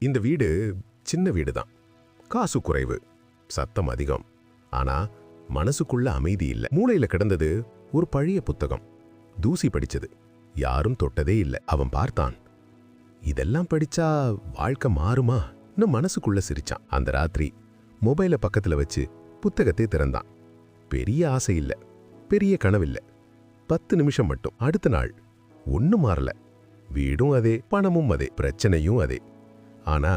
இந்த வீடு சின்ன வீடு தான். காசு குறைவு, சத்தம் அதிகம். ஆனா மனசுக்குள்ள அமைதி இல்ல. மூளையில கிடந்தது ஒரு பழைய புத்தகம், தூசி படிச்சது, யாரும் தொட்டதே இல்ல. அவன் பார்த்தான். இதெல்லாம் படிச்சா வாழ்க்கை மாறுமா? மனசுக்குள்ள சிரிச்சான். அந்த ராத்திரி மொபைலை பக்கத்துல வச்சு புத்தகத்தை திறந்தான். பெரிய ஆசை இல்ல, பெரிய கனவில்ல, 10 நிமிஷம் மட்டும். அடுத்த நாள் ஒன்னும் மாறல. வீடும் அதே, பணமும் அதே, பிரச்சனையும் அதே. ஆனா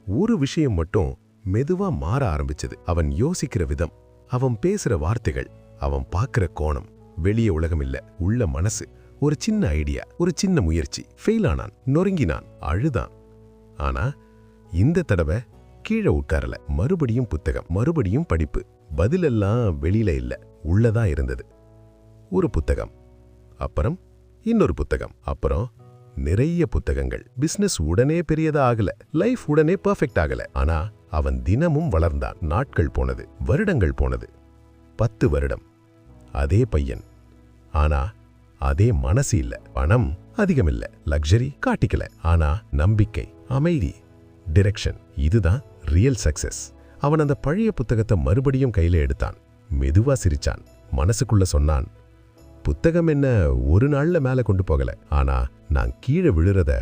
ஒரு விஷயம் மட்டும் மெதுவா மாற ஆரம்பிச்சது. அவன் யோசிக்கிற விதம், அவன் பேசுற வார்த்தைகள், அவன் பார்க்கிற கோணம். வெளிய உலகம் இல்ல, உள்ள மனசு. ஒரு சின்ன ஐடியா, ஒரு சின்ன முயற்சி. ஃபெயில் ஆனான், நொறுங்கினான், அழுதான். ஆனா இந்த தடவை கீழே உட்காரல. மறுபடியும் புத்தகம், மறுபடியும் படிப்பு. பதிலெல்லாம் வெளியில இல்ல, உள்ளதா இருந்தது. ஒரு புத்தகம், அப்புறம் இன்னொரு புத்தகம், அப்புறம் நிறைய புத்தகங்கள். பிசினஸ் உடனே பெரியதா ஆகல, லைஃப் உடனே பெர்ஃபெக்ட் ஆகல. ஆனா அவன் தினமும் வளர்ந்தான். நாட்கள் போனது, வருடங்கள் போனது. 10 வருடம். அதே பையன், ஆனா அதே மனசு இல்ல. பணம் அதிகம் இல்ல, லக்ஸரி காட்டிக்கல. ஆனா நம்பிக்கை, அமைதி, டிரெக்ஷன். இதுதான் ரியல் சக்சஸ். அவன் அந்த பழைய புத்தகத்தை மறுபடியும் கையில எடுத்தான். மெதுவா சிரிச்சான். மனசுக்குள்ள சொன்னான், புத்தகம் என்ன ஒரு நாள்ல மேல கொண்டு போகல, ஆனா நான் கீழே விழுறத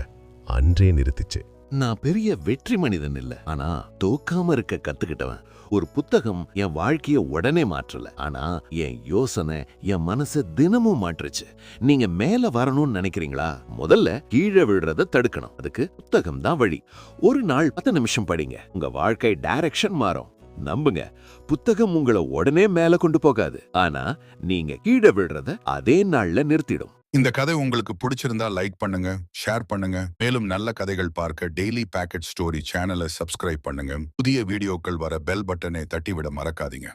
அன்றே நிறுத்திச்சு. நான் பெரிய வெற்றி மனிதன் இல்ல, ஆனா தோக்காம இருக்க கத்துக்கிட்டவன். ஒரு புத்தகம் என் வாழ்க்கைய உடனே மாற்றல, ஆனா என் யோசனை, என் மனசை தினமும் மாற்றுச்சு. நீங்க மேல வரணும்னு நினைக்கிறீங்களா? முதல்ல கீழே விழுறத தடுக்கணும். அதுக்கு புத்தகம் தான் வழி. ஒரு நாள் 10 நிமிஷம் படிங்க, உங்க வாழ்க்கை டைரக்ஷன் மாறும். நம்புங்க, புத்தகம் உங்களை உடனே மேல கொண்டு போகாது, ஆனா நீங்க கீழே விழுறத அதே நாள்ல நிறுத்திடும். இந்த கதை உங்களுக்கு பிடிச்சிருந்தா லைக் பண்ணுங்க, ஷேர் பண்ணுங்க. மேலும் நல்ல கதைகள் பார்க்க டெய்லி பேக்கெட் ஸ்டோரி சேனலை சப்ஸ்கிரைப் பண்ணுங்க. புதிய வீடியோக்கள் வர பெல் பட்டனை தட்டிவிட மறக்காதீங்க.